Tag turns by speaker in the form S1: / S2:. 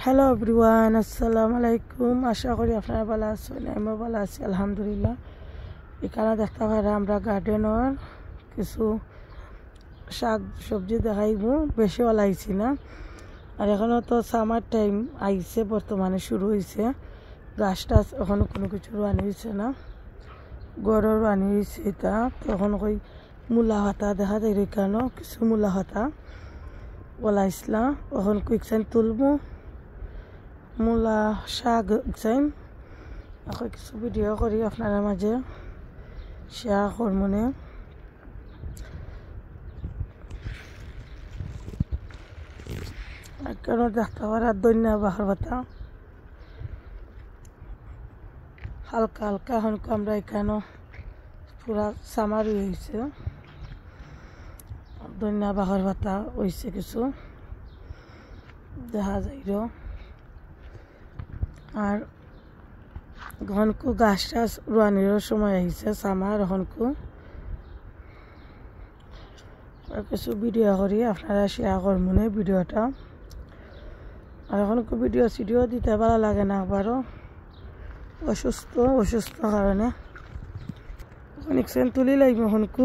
S1: Hello everyone, আসসালামু আলাইকুম। আশা করি আপনারা ভালো আছেন। আমিও ভালো আছি আলহামদুলিল্লাহ। এখানে দেখতে পারা আমরা গার্ডেনের কিছু শাক সবজি দেখাইব, বেশি ওলাইছি না। আর এখনও তো সামার টাইম আইছে, বর্তমানে শুরু হয়েছে। গাছ টাছ এখনও কোনো কিছু রানি হয়েছে না, গড়ও রানি হয়েছে। এটা তখন কই মূলা হাতা দেখা যায়, এখানেও কিছু মূলা হাতা ওলাইছিলা। এখন কুইকসাইন তুলবো মূলা শাক চাইন, এখন কিছু ভিডিও করি আপনার মাঝে শেয়ার করমনে। কেন দেখতে পারা দৈন্য বাহার পাতা হালকা হালকা এখন আমরা এখানে পুরা সামারি হয়েছে, দৈন্য বাহার পাতা হয়েছে কিছু দেখা যাইর। আর ঘনকু গাছ টাছ রোয়ানিরও সময় আহিছে সামার এখনকু। কিছু ভিডিও করি আপনারা শেয়ার করমনে ভিডিওটা। আর এখনকু ভিডিও সিডিও দিতে ভালো লাগে না, আবারও অসুস্থ কারণে অনেক সেন তুলি লাগবে এখনকু।